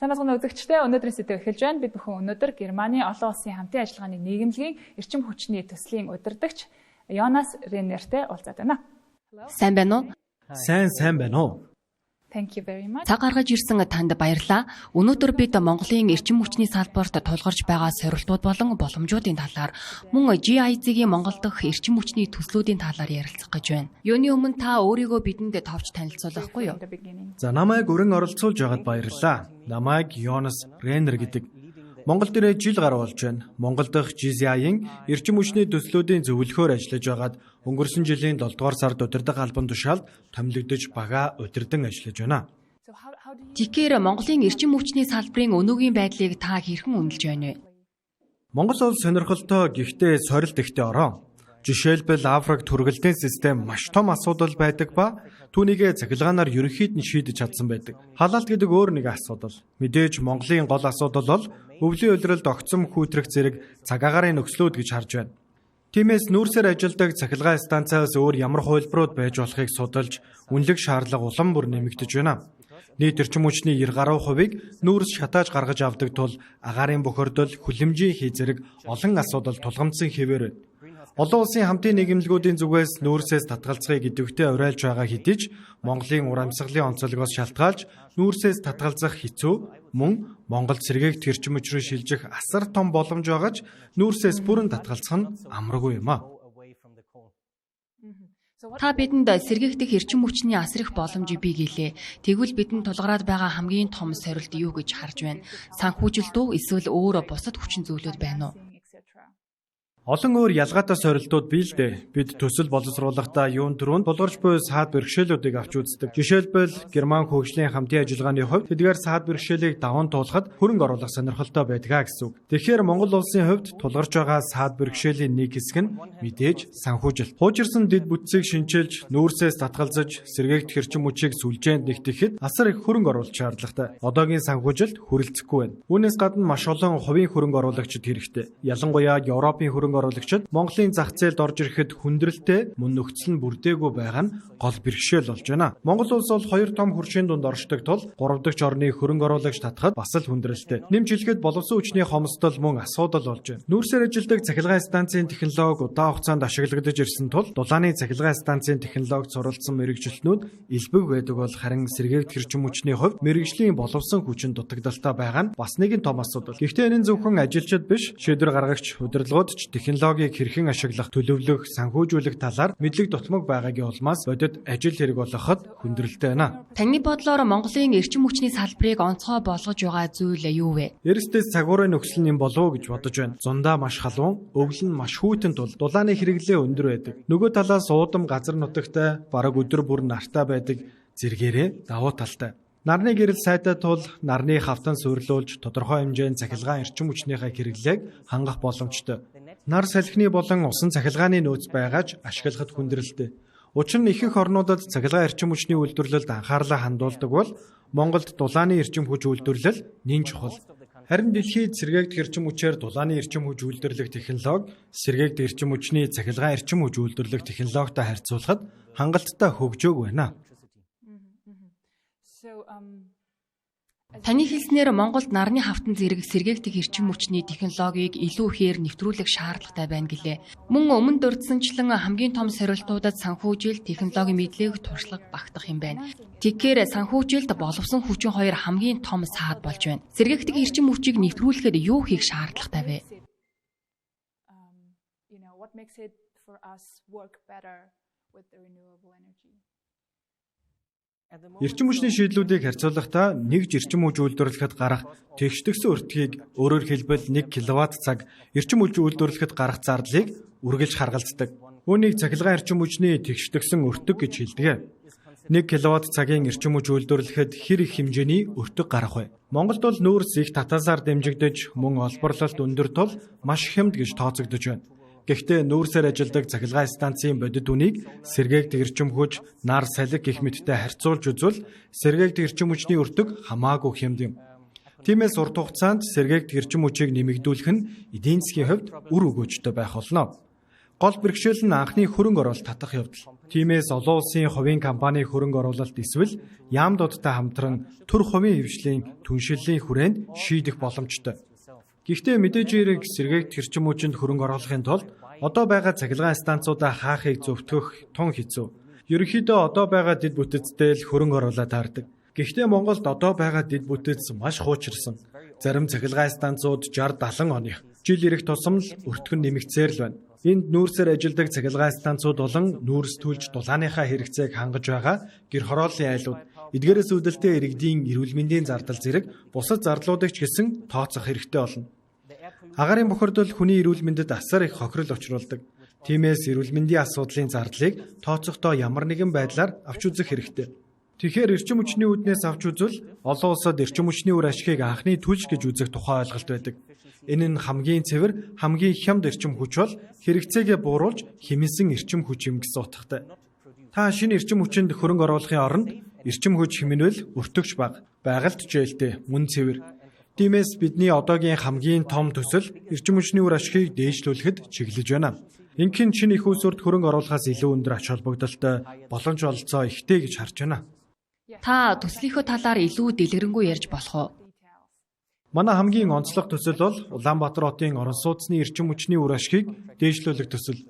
Санаас гоноо үзэгчтэй өнөөдрийн сэдв эхэлж байна. Бид бүхэн өнөөдөр Германы олон улсын хамтын ажиллагааны нийгэмлэгийн эрчим хүчний төслийн удирдагч Йонас Реннертэй уулзаад байна. Сайн байна уу? Сайн байна уу? Thank you very much. Цаг гаргаж ирсэн танд баярлалаа. Өнөөдөр бид Монголын эрчим хүчний салбарт тулгарч байгаа сорилтууд болон боломжуудын талаар мөн GIZ-ийн Монгол дахь эрчим хүчний төслүүдийн талаар ярилцах гэж байна. Юуны өмнө та өөрийгөө бидэнд товч танилцуулахгүй юу? За намайг өрн оролцуулж байгаад баярлалаа. Намайг Йонас Реннер гэдэг. Монгол дээр жил гаруй болж байна. Монгол дахь GIZ-ийн эрчим хүчний төслүүдийн зөвлөхөөр ажиллаж байгаад өнгөрсөн жилийн 7 дугаар сард удирдах албан тушаалд томилогдож бага удирдан ажиллаж байна. Тэгэхээр Монголын эрчим хүчний салбарын өнөөгийн байдлыг та хэрхэн үнэлж байна вэ? Монгол улс сонирхолтой гэхдээ сорилт ихтэй ороо. Жишээлбэл Африкт хүргэлтийн систем маш том асуудал байдаг ба түүнийгээ цахилгаанаар ерөнхийд нь шийдэж чадсан байдаг. Халаалт гэдэг өөр нэг асуудал. Мэдээж Монголын гол асуудал бол өвлийн улиралд огцом хүүтрэх зэрэг цаг агаарын нөхцлүүд гэж харж байна. Тиймээс нүүрсээр ажилладаг цахилгаан станцаас өөр ямар хувилбарууд байж болохыг судалж, үнэлэх шаардлага улам бүр нэмэгдэж байна. Нийт эрчим хүчний 90 гаруй хувийг нүүрс шатааж гаргаж авдаг тул агаарын бохирдол, хүлэмжийн хий зэрэг олон асуудал тулгамдсан хэвээр байна. Олон улсын хамтын нийгэмлэгүүдийн зүгээс нүүрсээс татгалзахыг идэвхтэй уриалж байгаа хэдий ч Монголын ур амьсгалын онцлогоос шалтгаалж нүүрсээс татгалзах хэцүү, мөн Монголд сэргээгт эрчим хүч рүү шилжих асар том боломж байгаа ч нүүрсээс бүрэн татгалзах нь амаргүй юм а. Та бидэнд сэргээгдэх эрчим хүчний асар их боломжийг бий гэлээ. Тэгвэл бидэнд тулгараад байгаа хамгийн том сорилт юу гэж харж байна? Санхүүжилт үү, эсвэл өөр бусад хүчин зүйлүүд байна уу? Олон өөр ялгаатай сорилтууд бий л дээ. Бид төсөл боловсруулахдаа юун түрүүнд тулгарч буй саад бэрхшээлүүдийг авч үздэг. Жишээлбэл Герман хөгжлийн хамтын ажиллагааны хувьд тэдгээр саад бэрхшээлийг даван туулахад хөрөнгө оруулах сонирхолтой байдгаа гэсэн үг. Тэгэхээр Монгол улсын хувьд тулгарч байгаа саад бэрхшээлийн нэг хэсэг нь мэдээж санхүүжилт. Хуучирсан дэд бүтцийг шинчилж, нүүрсээс татгалзаж, сэргээгдэх эрчим хүчийг сүлжээнд нэгтгэхэд асар их хөрөнгө оруулалт шаардлагатай. Одоогийн санхүүжилт хүрэлцэхгүй байна. Үүнээс гадна маш олон хувийн хөрөнгө оруулагчид хэрэгтэй. Ялангуяа Европын хөрөнгө оруулагчид Монголын зах зээлд орж ирэхэд хүндрэлтэй мөн нөхцөл нь бүрдээгүй байгаа нь гол бэрхшээл болж байна. Монгол улс бол хоёр том хөршийн дунд оршдог тул 3 дахь орны хөрөнгө оруулагч татахад бас л хүндрэлтэй. Нэмж хэлэхэд боловсон хүчний хомсдол мөн асуудал болж байна. Нүүрсээр ажилладаг цахилгаан станцын технологи удаан хугацаанд ашиглагдаж ирсэн тул дулааны цахилгаан станцын технологид суралцсан мэрэгжилтнүүд элбэг байдаг бол харин сэргээгдэх эрчим хүчний хувьд мэрэгжлийн боловсон хүчин дутагдaltaй байгаа нь бас нэгэн том асуудал. Гэхдээ энэ зөвхөн ажилчид биш, шийдвэр гаргагч, удирдлагуудч технологиг хэрхэн ашиглах, төлөвлөх, санхүүжүүлэх талаар мэдлэг дутмаг байгаагийн улмаас бодит ажил хэрэг болгоход хүндрэлтэй байна. Таны бодлоор Монголын эрчим хүчний салбарыг онцгой болгож байгаа зүйл юу вэ? Эрсдэс цагуурын нөхцөл нь болов уу гэж бодож байна. Зундаа маш халуун, өвгөл нь маш хүйтэн тул дулааны хэрэглээ өндөр байдаг. Нөгөө талаас уудам газар нутагтай, бараг өдөр бүр нартай байдаг, зэргээрээ давуу талтай. Нарны гэрэл сайтай тул нарны хавтан суйрлуулж тодорхой хэмжээний цахилгаан эрчим хүчнийхээ хэрэглээг хангах боломжтой. Нар салхины болон усан цахилгааны нөөц байгаач ашиглахад хүндрэлтэй. Учир нь ихэнх орнуудад цахилгаан эрчим хүчний үйлдвэрлэлд анхаарлаа хандуулдаг бол Монголд дулааны эрчим хүч үйлдвэрлэл нэн чухал. Харин дэлхийд сэргээгдэх эрчим хүчээр дулааны эрчим хүч үйлдвэрлэх технологи сэргээгдэх эрчим хүчний цахилгаан эрчим хүч үйлдвэрлэх технологитой харьцуулахад хангалттай хөгжөөг байна. Таны хэлснээр Монголд нарны хавтан зэрэг сэргээгдэх эрчим хүчний технологиг илүү ихээр нэвтрүүлэх шаардлагатай байна гэлээ. Мөн өмнө дурдсанчлан хамгийн том сорилтуудад санхүүжилт, технологийн мэдлэг, туршлага багтах юм байна. Тэгэхээр санхүүжилт, боловсон хүчин хоёр хамгийн том саад болж байна. Сэргээгдэх эрчим хүчийг нэвтрүүлэхэд юу хийх шаардлагатай вэ? Эрчим хүчний шийдлүүдийг харьцуулахдаа нэгж эрчим хүч үйлдвэрлэхэд гарах тэгштэгсэн өртгийг, өөрөөр хэлбэл 1 кВт цаг эрчим хүч үйлдвэрлэхэд гарах зардлыг үргэлж харгалздаг. Үүнийг цахилгаан эрчим хүчний тэгштэгсэн өртөг гэж хэлдэг. 1 кВт цагийн эрчим хүч үйлдвэрлэхэд хэр их хэмжээний өртөг гарах вэ? Монголд бол нүүрс их татаасаар дэмжигдэж, мөн олборлолт өндөр тул маш хямд гэж тооцогдож байна. Гэхдээ нүүрсээр ажилладаг цахилгаан станцын бодит үнийг сэргээгдэх эрчим хүч, нар салхи гэх мэттэй харьцуулж үзвэл сэргээгдэх эрчим хүчний өртөг хамаагүй хямд юм. Тиймээс урт хугацаанд сэргээгдэх эрчим хүчийг нэмэгдүүлэх нь эдийн засгийн хувьд үр өгөөжтэй байх болно. Гол бэрхшээл нь анхны хөрөнгө оруулалт татах явдал. Тиймээс олон улсын хувийн компани хөрөнгө оруулалт эсвэл яамдуудтай хамтран төр хувийн хэвшлийн түншлэлийн хүрээнд шийдэх боломжтой. Гэхдээ мэдээж хэрэг сэргээгт эрчим хүчинд хөрөнгө оруулахын тулд одоо байгаа цахилгаан станцуудаа хаахыг зөвтгөх тун хэцүү. Ерөнхийдөө одоо байгаа дид бүтэцтэй л хөрөнгө оруулаад таардаг. Гэхдээ Монголд одоо байгаа дид бүтэц маш хуучирсан. Зарим цахилгаан станцууд 60-70 оных. Жил ирэх тусам л өртгөн нэмэгцээр л байна. Энд нүүрсээр ажилладаг цахилгаан станцууд болон нүүрс түлж дулааныхаа хэрэгцээг хангаж байгаа гэр хорооллын айлууд, эдгээрээс үүдэлтэй иргэдийн эрүүл мэндийн зардал зэрэг бусад зардлуудыг ч гэсэн тооцох хэрэгтэй болно. Агаарын бохирдол хүний эрүүл мэндэд асар их хохирол учруулдаг. Тиймээс эрүүл мэндийн асуудлын зардлыг тооцохдоо ямар нэгэн байдлаар авч үзэх хэрэгтэй. Тэгэхээр эрчим хүчний үүднээс авч үзвэл олон улсад эрчим хүчний үр ашгийг анхны түлш гэж үзэх тухай ойлголт байдаг. Энэ нь хамгийн цэвэр, хамгийн хямд эрчим хүч бол хэрэгцээгээ бууруулж хэмнэсэн эрчим хүч юм гэсэн утгатай. Та шинэ эрчим хүчинд хөрөнгө оруулахын оронд эрчим хүч хэмнвэл өртөгч бага, байгальд жээлтэй, мөн цэвэр. Тиймээс бидний одоогийн хамгийн том төсөл эрчим хүчний үр ашгийг дээшлүүлэхэд чиглэж байна. Ингийн шинэ их усүрд хөрөнгө оруулахаас илүү өндөр ач холбогдолтой боломж олцоо ихтэй гэж харж байна. Та төслийнхөө талаар илүү дэлгэрэнгүй ярьж болох уу? Манай хамгийн онцлог төсөл бол Улаанбаатар хотын орон сууцны эрчим хүчний үр ашгийг дээшлүүлэх төсөл.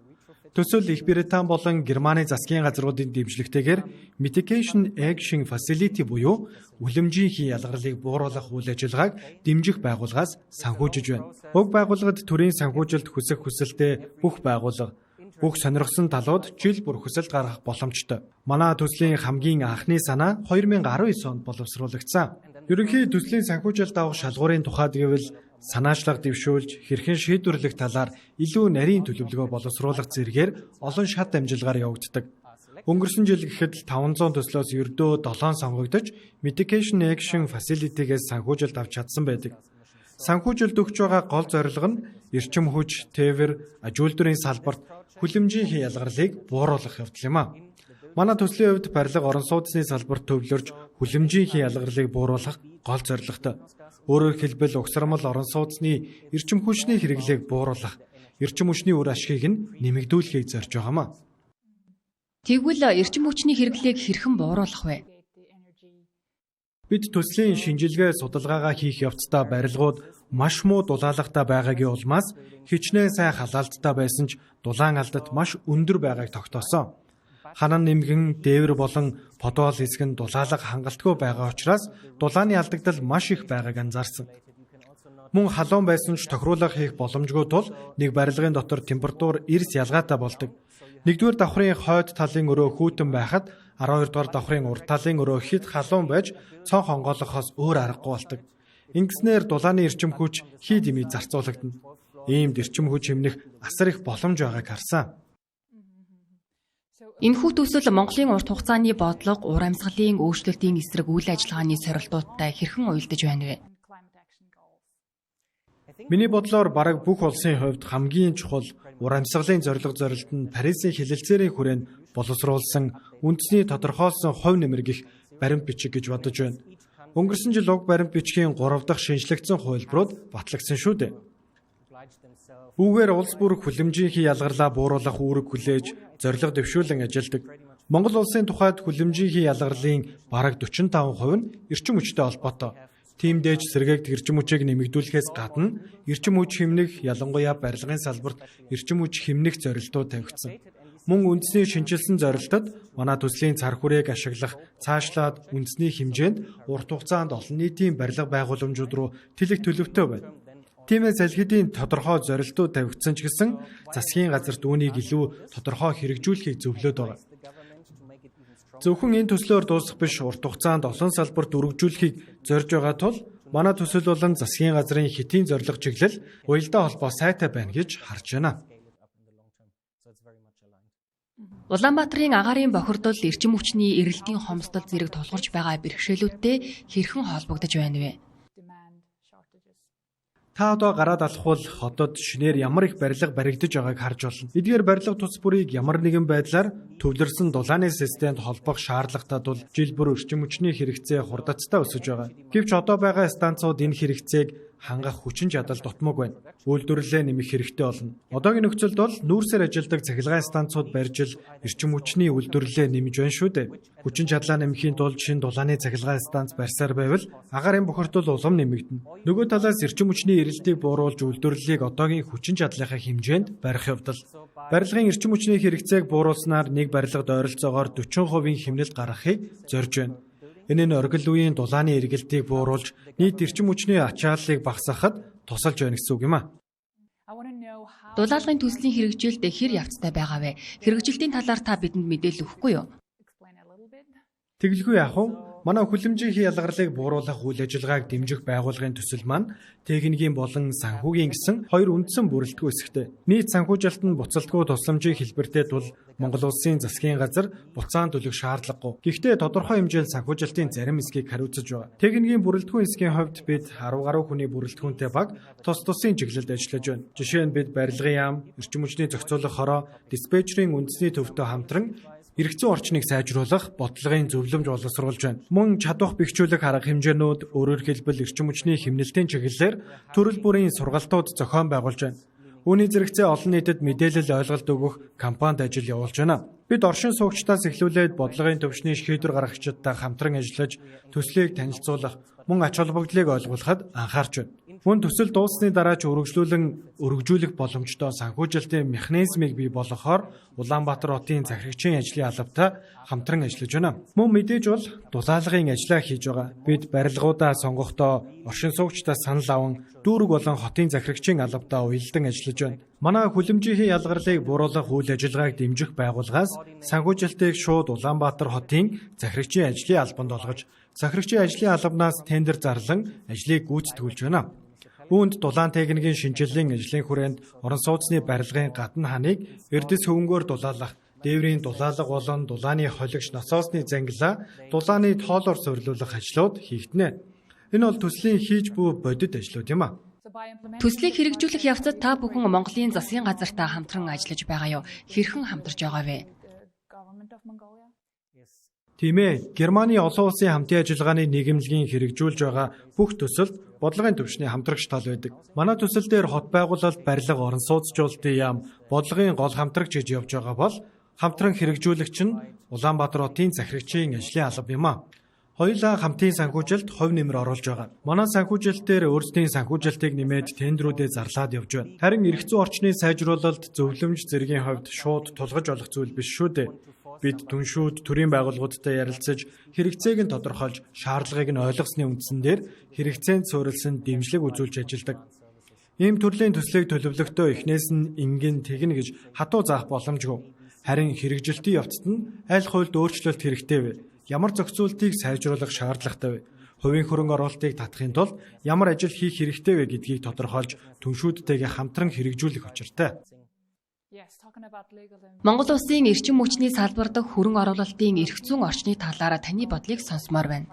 Төсөл Их Британи болон Германы засгийн газруудын дэмжлэгтэйгээр Mitigation Action Facility буюу үлэмжийн ялгарлыг бууруулах үйл ажиллагааг дэмжих байгууллагаас санхүүжиж байна. Уг байгууллагад төрийн санхүүжилт хүсэх хүсэлтэй бүх байгууллага, бүх сонирхсон талууд жил бүр хүсэлт гаргах боломжтой. Манай төслийн хамгийн анхны санаа 2019 онд боловсруулагдсан. Ерөнхий төслийн санхүүжилт авах шалгуурын тухайд гэвэл санаачлага дэвшүүлж, хэрхэн шийдвэрлэх талаар илүү нарийн төлөвлөгөө боловсруулах зэргээр олон шат амжилгаар явагддаг. Өнгөрсөн жил гэхэд 500 төслөөс ердөө 7 сонгогдож, Mitigation Action Facility-гээс санхүүжилт авч чадсан байдаг. Санхүүжилт өгч байгаа гол зорилго нь эрчим хүч, тээвэр, аж үйлдвэрийн салбарт хүлэмжийн ялгарлыг бууруулах явдал юм а. Манай төслийн хувьд барилга орон сууцны салбарт төвлөрж хүлэмжийн ялгарлыг бууруулах гол зорилготой. Өөрөөр хэлбэл угсармал орон сууцны эрчим хүчний хэрэглээг бууруулах, эрчим хүчний үр ашгийг нь нэмэгдүүлэхийг зорж байгаамаа. Тэгвэл эрчим хүчний хэрэглээг хэрхэн бууруулах вэ? Бид төслийн шинжилгээ судалгаагаа хийх явцдаа барилгууд маш муу дулаалгатай байгаагийн улмаас хичнээн сайн халаалттай байсан ч дулаан алдалт маш өндөр байгааг тогтоосон. Ханан нэмгэн, дээвэр болон подвол хэсэг нь дулаалга хангалтгүй байгаа учраас дулааны алдагдал маш их байгааг анзаарсан. Мөн халуун байсан ч тохируулга хийх боломжгүй тул нэг барилгын дотор температур эрс ялгаатай болдог. Нэгдүгээр давхрын хойд талын өрөө хүйтэн байхад 12 дугаар давхрын урд талын өрөө хит халуун байж цонх онгойлгохоос өөр аргагүй болдог. Ингэснээр дулааны эрчим хүч хий дэмий зарцуулагдана. Иймд эрчим хүч хэмнэх асар их боломж байгааг харсан. Энэхүү төсөл Монголын урт хугацааны бодлого, ур амьсгалын өөрчлөлтийн эсрэг үйл ажиллагааны сорилтуудтай хэрхэн уялдаж байна вэ? Миний бодлоор бараг бүх улсын хувьд хамгийн чухал ур амьсгалын зорилт нь Парисын хэлэлцээрийн хүрээнд боловсруулсан үндэсний тодорхойлсон хувь нэмэр гэх баримт бичиг гэж бодож байна. Өнгөрсөн жил уг баримт бичгийн 3 дахь шинжлэгдсэн хувилбарууд батлагдсан шүү дээ. Үүгээр улс бүр хүлэмжийн ялгарлаа бууруулах үүрэг хүлээж, зорилго дэвшүүлэн ажилладаг. Монгол улсын тухайд хүлэмжийн ялгарлын бараг 45% нь эрчим хүчтэй холбоотой. Тиймдээж сэргээгт эрчим хүчийг нэмэгдүүлэхээс гадна эрчим хүч хэмнэх, ялангуяа барилгын салбарт эрчим хүч хэмнэх зорилтууд тавигдсан. Мөн үндэсний шинжилсэн зорилтод манай төслийн цар хүрээг ашиглах, цаашлаад үндэсний хэмжээнд урт хугацаанд олон нийтийн барилга байгууламжууд руу тэлэх төлөвтэй байна. Тиймээс аль хэдийн тодорхой зорилтууд тавигдсан ч гэсэн засгийн газарт үүнийг илүү тодорхой хэрэгжүүлэхийг зөвлөд байгаа. Зөвхөн энэ төслөөр дуусах биш, урт хугацаанд олон салбарт өргөжүүлэхийг зорж байгаа тул манай төсөл болон засгийн газрын хэтийн зорилго чиглэл уялдаа холбоо сайтай байна гэж харж байна. Улаанбаатарын агаарын бохирдол эрчим хүчний эрэлтийн хомсдол зэрэг тулгарч байгаа бэрхшээлүүдтэй хэрхэн холбогдож байна вэ? Та одоо гараад алхвал хотод шинээр ямар их барилга баригдаж байгааг харж болно. Эдгээр барилга тус бүрийг ямар нэгэн байдлаар төвлөрсөн дулааны системд холбох шаардлагатай тул жил бүр эрчим хүчний хэрэгцээ хурдацтай өсөж байгаа. Гэвч одоо байгаа станцууд энэ хэрэгцээг хангах хүчин чадал дутмаг байна. Үйлдвэрлэлээ нэмэх хэрэгтэй болно. Одоогийн нөхцөлд бол нүүрсээр ажилладаг цахилгаан станцууд барьж ил эрчим хүчний үйлдвэрлэлээ нэмж байна шүү дээ. Хүчин чадлаа нэмэхийн тулд шинэ дулааны цахилгаан станц барьсаар байвал агаарын бохирдол улам нэмэгдэнэ. Нөгөө талаас эрчим хүчний эрэлтийг бууруулж үйлдвэрлэлийг одоогийн хүчин чадлынхаа хэмжээнд барих явдал. Барилгын эрчим хүчний хэрэгцээг бууруулснаар нэг барилгад ойролцоогоор 40% хэмнэлт гаргахыг зорж байна. Энэ нь оргил үеийн дулааны эргэлтийг бууруулж нийт эрчим хүчний ачааллыг багасгахад тусалж байна гэсэн үг юм а. Дулаалгын төслийн хэрэгжилт хэр явцтай байгаа вэ? Хэрэгжилтийн талаар та бидэнд мэдээлэл өгөхгүй юу? Тэглгүй яах вэ? Манай хүлэмжийн ялгарлыг бууруулах үйл ажиллагааг дэмжих байгууллагын төсөл маань техникийн болон санхүүгийн гэсэн хоёр үндсэн бүрэлдэхүүн хэсэгтэй. Нийт санхүүжилт нь буцалтгүй тусламжийн хэлбэртэй тул Монгол Улсын засгийн газар буцаан төлөх шаардлагагүй. Гэхдээ тодорхой хэмжээнд санхүүжилтийн зарим хэсгийг хариуцаж байгаа. Техникийн бүрэлдэхүүн хэсгийн хувьд бид 10 гаруй хүний бүрэлдэхүүнтэй баг тус тусын чиглэлд ажиллаж байна. Жишээ нь бид барилгын яам, эрчим хүчний зохицуулах хороо, диспетчерийн үндэсний төвтэй хамтран эрх зүйн орчныг сайжруулах бодлогын зөвлөмж боловсруулж байна. Мөн чадвах бэхжүүлэх арга хэмжээнүүд, өөрөөр хэлбэл эрчим хүчний хэмнэлтийн чиглэлээр төрөл бүрийн сургалтууд зохион байгуулж байна. Үүний зэрэгцээ олон нийтэд мэдээлэл ойлголт өгөх кампанид ажил явуулж байна. Бид оршин суугчдаас эхлүүлээд бодлогын төвшний шийдвэр гаргагчдтай хамтран ажиллаж төслийг танилцуулах, мөн ач холбогдлыг ойлгуулахад анхаарч байна. Мөн төсөл дууссаны дараа ч өргөжүүлэх боломжтой санхүүжилтийн механизмыг бий болгохоор Улаанбаатар хотын захирагчийн ажлын албатай хамтран ажиллаж байна. Мөн мэдээж бол дулаалгын ажиллаа хийж байгаа. Бид барилгуудаа сонгохдоо оршин суугчдаас санал аван дүүрэг болон хотын захирагчийн албатай уялдан ажиллаж байна. Манай хүлэмжийн ялгарлыг бууруулах үйл ажиллагааг дэмжих байгууллагаас санхүүжилтийг шууд Улаанбаатар хотын захирагчийн ажлын албанд олгож, захирагчийн ажлын албанаас тендер зарлан ажлыг гүйцэтгүүлж байна. Үүнд дулаан техникийн шинжилгээний ажлын хүрээнд орон сууцны барилгын гадна ханыг эрдэс хөвөнгөөр дулаалах, дээврийн дулаалга болон дулааны холигч насоосны зангилаа дулааны тоолоор суйрлуулах ажлууд хийгдэнэ. Энэ бол төслийн хийж буй бодит ажлууд юм а. Төслийг хэрэгжүүлэх явцад та бүхэн Монголын засгийн газартай хамтран ажиллаж байгаа юу? Хэрхэн хамтарч байгаа вэ? Тийм ээ, Германы олон улсын хамтын ажиллагааны нийгэмлэгийн хэрэгжүүлж байгаа бүх төсөлд бодлогын төвшний хамтрагч тал байдаг. Манай төсөл дээр хот байгуулалт, барилга, орон сууцжуулалтын яам, бодлогын гол хамтрагч гэж явж байгаа бол хамтран хэрэгжүүлэгч нь Улаанбаатар хотын захирагчийн ажлын алба юм а. Хоёулаа хамтын санхүүжилт хувь нэмэр оруулж байгаа. Манай санхүүжилтээр өөрсдийн санхүүжилтийг нэмээд тендерүүдэд зарлаад явж байна. Харин эрх зүйн орчны сайжруулалт, зөвлөмж зэргийн хувьд шууд тулгаж олох зүйл биш шүү дээ. Бид түншүүд төрийн байгууллагуудтай ярилцаж, хэрэгцээг нь тодорхойлж, шаардлагыг нь ойлгосны үндсэн дээр хэрэгцээнд суурилсан дэмжлэг үзүүлж ажилладаг. Ийм төрлийн төслийг төлөвлөхдөө эхнээс нь ингэн тэгнэ гэж хатуу заах боломжгүй. Харин хэрэгжилтийн явцад нь аль хуйлд өөрчлөлт хэрэгтэй вэ? Ямар зохицуултыг сайжруулах шаардлагатай вэ? Хувийн хөрөнгө оруулалтыг татахын тулд ямар ажил хийх хэрэгтэй вэ гэдгийг тодорхойлж, түншүүдтэйгээ хамтран хэрэгжүүлэх учиртай. Монгол Улсын эрчим хүчний салбар дахь хөрөнгө оруулалтын эрх зүйн орчны талаар таны бодлыг сонсомоор байна.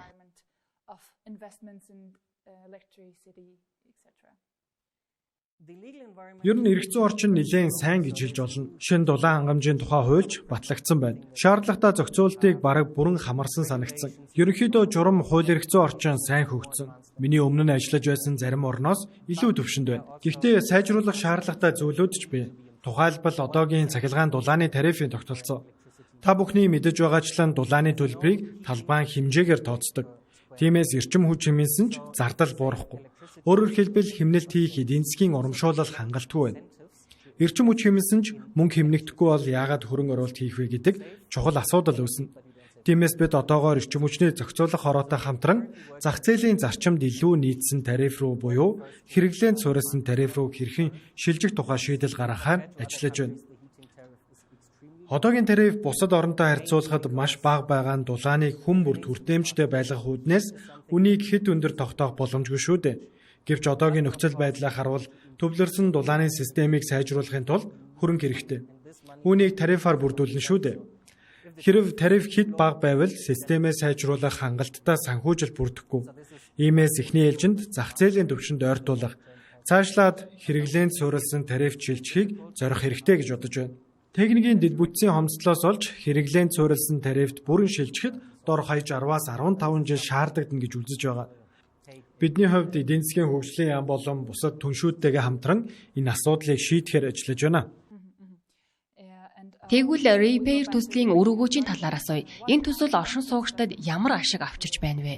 Ер нь эрх зүйн орчин нэлээд сайн гэж хэлж болно. Шинэ дулаан хангамжийн тухай хуульч батлагдсан байна. Шаардлагатай зохицуултыг бараг бүрэн хамарсан санагдсан. Ерөнхийдөө журам хууль эрх зүйн орчин сайн хөгжсөн. Миний өмнө нь ажиллаж байсан зарим орноос илүү төвшөнд байна. Гэхдээ сайжруулах шаардлагатай зүйлүүд ч бий. Тухайлбал одоогийн цахилгаан дулааны тарифын тогтолцоо. Та бүхний мэдэж байгаачлан дулааны төлбөрийг талбайн хэмжээгээр тооцдог. Тиймээс эрчим хүч хэмнэлсэн ч зардал буурахгүй. Өөрөөр хэлбэл хэмнэлт хийх эдийн засгийн урамшуулал хангалтгүй байна. Эрчим хүч хэмнэлсэн ч мөнгө хэмнэгдэхгүй бол яагаад хөрөнгө оруулалт хийх вэ гэдэг чухал асуудал үүснэ. Тиймээс бид одоогоор эрчим хүчний зохицуулах хороотой хамтран зах зээлийн зарчимд илүү нийцсэн тариф руу буюу хэрэглээнд суурилсан тариф руу хэрхэн шилжих тухай шийдэл гаргахаар ажиллаж байна. Одоогийн тариф бусад оронтой харьцуулахад маш бага байгаа нь дулааныг хүн бүр түртээмжтэй байлгах үүднээс үнийг хэд өндөр тогтоох боломжгүй шүү дээ. Гэвч одоогийн нөхцөл байдлаа харуул төвлөрсөн дулааны системийг сайжруулахын тулд хөрөнгө хэрэгтэй. Үүнийг тарифаар бүрдүүлнэ шүү дээ. Хэрэв тариф хэд бага байвал системээ сайжруулах хангалттай санхүүжилт бүрдэхгүй. Иймээс эхний ээлжинд зах зээлийн түвшинд ойртуулах, цаашлаад хэрэглээнд суурилсан тариф шилжихийг зорих хэрэгтэй гэж бодож байна. Техникийн дэд бүтцийн хомсдлоос олж хэрэглээнд суурилсан тарифт бүрэн шилжихэд дор хаяж 10-аас 15 жил шаардагдана гэж үзэж байгаа. Бидний хувьд эдийн засгийн хөгжлийн яам болон бусад түншүүдтэйгээ хамтран энэ асуудлыг шийдэхээр ажиллаж байна. Тэгвэл repair төслийн үр өгөөчийн талаар асууя. Энэ төсөл оршин суугчдад ямар ашиг авчирч байна вэ?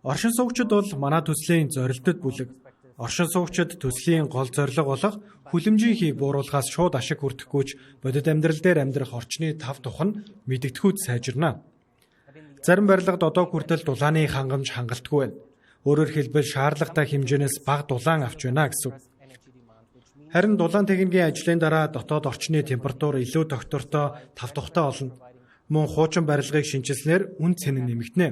Оршин суугчид бол манай төслийн зорилтод бүлэг. Оршин суугчид төслийн гол зорилго болох хүлэмжийн хийг бууруулахаас шууд ашиг хүртэхгүйч бодит амьдрал дээр амьдрах орчны тав тух нь мэдэгдэхүйд сайжирна. Зарим барилгад одоо хүртэл дулааны хангамж хангалтгүй байна. Өөрөөр хэлбэл шаардлагатай хэмжээнээс бага дулаан авч байна гэсэн. Харин дулаан техникийн ажлын дараа дотоод орчны температур илүү доктортой тав тухтай болно. Мөн хуучин барилгыг шинжилснээр үн цэн нь нэмэгдэнэ.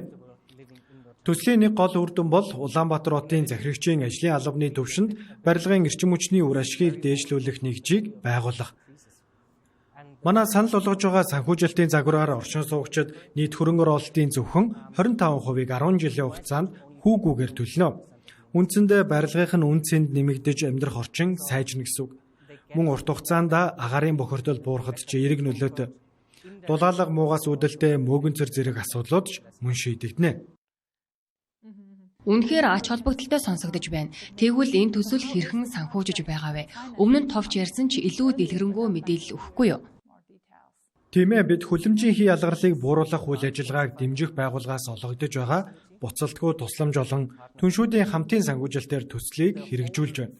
Төслийн нэг гол үр дүн бол Улаанбаатар хотын захирагчийн ажлын албаны төвшөнд барилгын эрчим хүчний үр ашгийг дээшлүүлэх нэгжийг байгуулах. Манай санал болгож байгаа санхүүжилтийн загвараар оршин суугчид нийт хөрөнгө оруулалтын зөвхөн 25%-ийг 10 жилийн хугацаанд хүүгүүгээр төлнө. Үндсэндээ барилгын үн цэнд нэмэгдэж амьдрах орчин сайжирна гэсэн үг. Мөн урт хугацаанд агаарын бохирдол буурахад ч эерэг нөлөөтэй. Дулаалга муугаас үүдэлтэй мөөгөнцөр зэрэг асуудлууд ч мөн шийдэгдэнэ. Үнэхээр ач холбогдолтой сонсогдож байна. Тэгвэл энэ төсөл хэрхэн санхүүжиж байгаа вэ? Өмнө нь товч ярьсан ч илүү дэлгэрэнгүй мэдээлэл өгөхгүй юу? Тийм ээ, бид хүлэмжийн хий ялгарлыг бууруулах үйл ажиллагааг дэмжих байгууллагаас олгогдож байгаа буцалтгүй тусламж олон түншүүдийн хамтын санхүүжилтээр төслийг хэрэгжүүлж байна.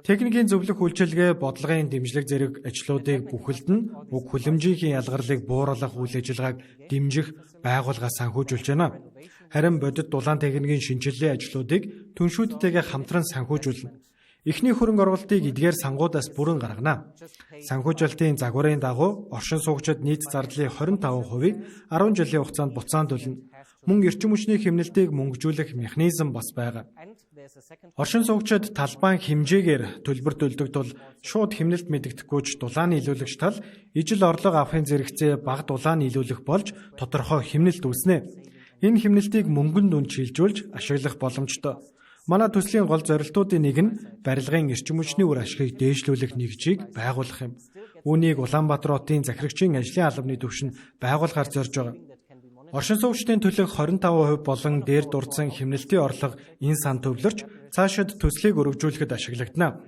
Техникийн зөвлөх үйлчилгээ, бодлогын дэмжлэг зэрэг ажлуудыг бүхэлд нь уг хүлэмжийн хий ялгарлыг бууруулах үйл ажиллагааг дэмжих байгууллага санхүүжүүлж байна. Харин бодит дулаан техникийн шинжилгээ ажлуудыг түншүүдтэйгээ хамтран санхүүжүүлнэ. Эхний хөрөнгө оруулалтыг эдгээр сангуудаас бүрэн гаргана. Санхүүжилтийн загварын дагуу оршин суугчид нийт зардлын 25%-ийг 10 жилийн хугацаанд буцаан төлнө. Мөн эрчим хүчний хэмнэлтийг мөнгөжүүлэх механизм бас байгаа. Оршин суугчид талбайн хэмжээгээр төлбөр төлдөг тул шууд хэмнэлт мэдэгдэхгүйч дулаан нийлүүлэгч тал ижил орлого авахын зэрэгцээ бага дулаан нийлүүлэх болж тодорхой хэмнэлт үүснэ. Энэ хэмнэлтийг мөнгөнд дүн чийлжүүлж ашиглах боломжтой. Манай төслийн гол зорилтуудын нэг нь барилгын эрчим хүчний үр ашгийг дээшлүүлэх нэгжийг байгуулах юм. Үүнийг Улаанбаатар хотын захирагчийн ажлын албаны төвшин байгуулахаар зорж байгаа. Оршин суугчдын төлөх 25% болон дээр дурдсан хэмнэлтийн орлого энэ сан төвлөрч цаашид төслийг өргөжүүлэхэд ашиглагдана.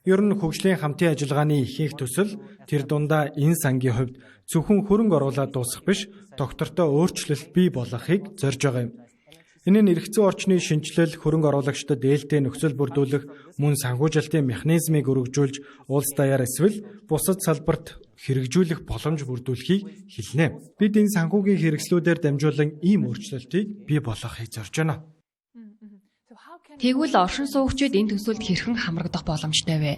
Ер нь хөгжлийн хамтын ажиллагааны ихэнх төсөл тэр дундаа энэ сангийн хувьд зөвхөн хөрөнгө оруулаад дуусах биш, доктортой өөрчлөлт бий болгохыг зорж байгаа юм. Энэ нь эргэцэн орчны шинжилэл, хөрөнгө оруулагчдад ээлтэй нөхцөл бүрдүүлэх, мөн санхүүжилтийн механизмыг өргөжүүлж, улс даяар эсвэл бусад салбарт хэрэгжүүлэх боломж бүрдүүлэхийг хэлнэ. Бид энэ санхүүгийн хэрэгслүүдээр дамжуулан ийм өөрчлөлтийг бий болгохыг зорж байна. Тэгвэл оршин суугчид энэ төсөлд хэрхэн хамрагдах боломжтой вэ?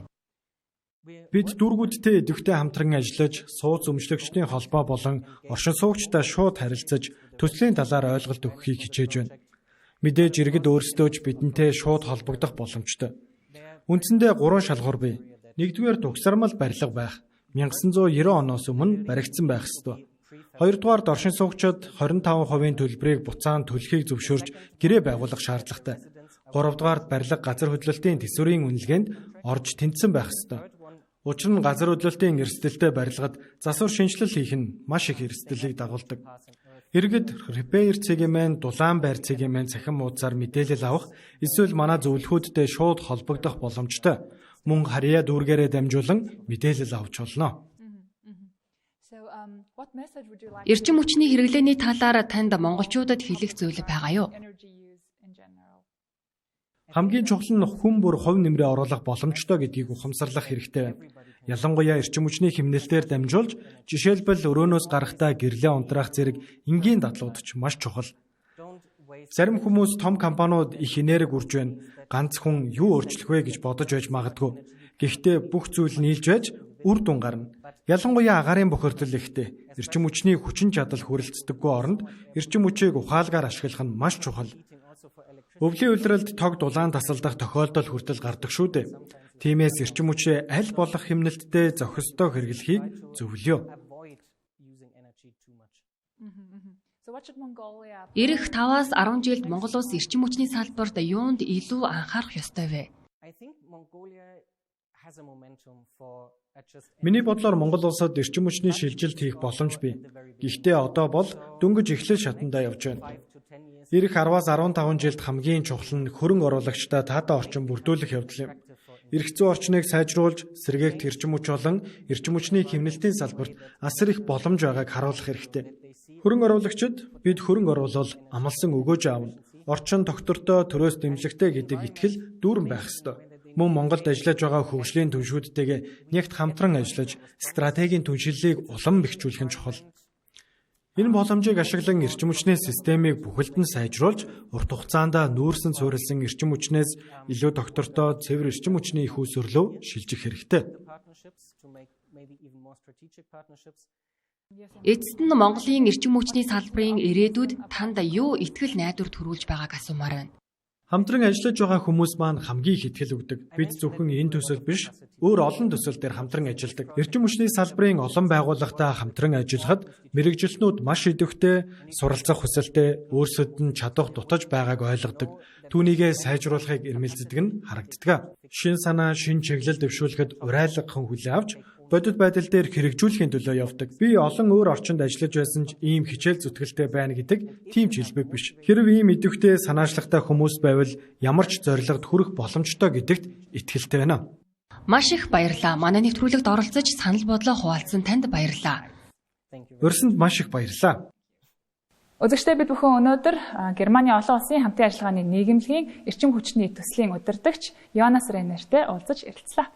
Бид дүүргүүдтэй идэвхтэй хамтран ажиллаж, сууц өмчлөгчдийн холбоо болон оршин суугчтай шууд харилцаж, төслийн талаар ойлголт өгөхийг хичээж байна. Мэдээж иргэд өөрсдөө ч бидэнтэй шууд холбогдох боломжтой. Үндсэндээ 3 шалгуур бий. Нэгдүгээр тугсармал барилга байх. 1990 оноос өмнө баригдсан байх ёстой. Хоёрдугаар оршин суугчид 25% төлбөрийг буцаан төлөхийг зөвшөөрж гэрээ байгуулах шаардлагатай. Гуравдугаар барилга газар хөдлөлтийн тэсвэрийн үнэлгээнд орж тэнцсэн байх ёстой. Учир нь газар хөдлөлтийн эрсдэлтэй барилгад засвар шинжилэл хийх нь маш их эрсдэлийг дагуулдаг. Иргэд repair цэгийн дулаан байр цэгийн цахим муудсаар мэдээлэл авах эсвэл манай зөвлөхүүдтэй шууд холбогдох боломжтой. Мөн харьяа дүүргээрээ дамжуулан мэдээлэл авч болно. Эрчим хүчний хэрэглээний талаар танд монголчуудад хэлэх зүйл байгаа юу? Хамгийн чухал нь хүн бүр хувь нэмрээ оруулах боломжтой гэдгийг ухамсарлах хэрэгтэй. Ялангуяа эрчим хүчний хэмнэлтээр дамжуулж, жишээлбэл өрөөнөөс гарахдаа гэрлээ унтраах зэрэг энгийн дадлууд ч маш чухал. Зарим хүмүүс том компаниуд их энерги үрж байна. Ганц хүн юу өөрчлөх вэ гэж бодож байж магадгүй. Гэхдээ бүх зүйл нийлж байж үр дүн гарна. Ялангуяа агаарын бохирдол ихтэй. Эрчим хүчний хүчин чадал хүрэлцдэггүй оронд эрчим хүчийг ухаалгаар ашиглах нь маш чухал. Өвлийн улиралд тог дулаан тасалдах тохиолдол хүртэл гардаг шүү дээ. Тиймээс эрчим хүчээ аль болох хэмнэлттэй зохистой хэрэглэхийг зөвлөё. Ирэх 5-аас 10 жилд Монгол улс эрчим хүчний салбарт юунд илүү анхаарах ёстой вэ? Миний бодлоор Монгол улсад эрчим хүчний шилжилт хийх боломж бий. Гэхдээ одоо бол дөнгөж эхлэл шатандаа явж байна. Ирэх 10-аас 15 жилд хамгийн чухал нь хөрөнгө оруулагчдаа таатай орчин бүрдүүлэх явдал юм. Эрх зүйн орчныг сайжруулж, сэргээгт эрчим хүч болон эрчим хүчний хэмнэлтийн салбарт асар их боломж байгааг харуулах хэрэгтэй. Хөрөнгө оруулагчид бид хөрөнгө оруулал амлсан өгөөж аавна. Орчин доктортой төрөөс дэмжлэгтэй гэдэг итгэл дүүрэн байх ёстой. Мөн Монголд ажиллаж байгаа хөгжлийн түншүүдтэйгээ нэгт хамтран ажиллаж, стратегийн түншлэлийг улам бэхжүүлэх нь чухал. Энэ боломжийг ашиглан эрчим хүчний системийг бүхэлд нь сайжруулж, урт хугацаанд нүүрсэн суурилсан эрчим хүчнээс илүү доктортой цэвэр эрчим хүчний их үүсвэрлөв шилжих хэрэгтэй. Эцэст нь Монголын эрчим хүчний салбарын ирээдүйд танд юу итгэл найдвар төрүүлж байгааг асуумаар байна. Хамтран ажиллаж байгаа хүмүүс маань хамгийн их итгэл өгдөг. Бид зөвхөн энэ төсөл биш, өөр олон төсөл дээр хамтран ажилладаг. Эрчим хүчний салбарын олон байгууллагатай хамтран ажиллахад мэрэгжилтнүүд маш идэвхтэй, суралцах хүсэлтэй, өөрсдөд нь чадах дутаж байгааг ойлгодог. Түүнийгээ сайжруулахыг эрмэлздэг нь харагддаг. Шин санаа, шин чиглэл дэвшүүлэхэд урайлгхан хүлээ авч бодит байдал дээр хэрэгжүүлэхийн төлөө явдаг. Би олон өөр орчинд ажиллаж байсан ч ийм хичээл зүтгэлтэй байна гэдэг тийм ч хэлбэг биш. Хэрв ийм идэвхтэй санаачлагтай хүмүүс байвал ямар ч зорилгод хүрэх боломжтой гэдэгт итгэлтэй байна. Маш их баярлалаа. Манай нэвтрүүлэгт оролцож санал бодлоо хуваалцсан танд баярлалаа. Урьсанд маш их баярлалаа. Үзэгчдээ бид бүхэн өнөөдөр Германы олон улсын хамтын ажиллагааны нийгэмлэгийн эрчим хүчний төслийн удирдагч Йонас Рейнертэй уулзаж ярилцлаа.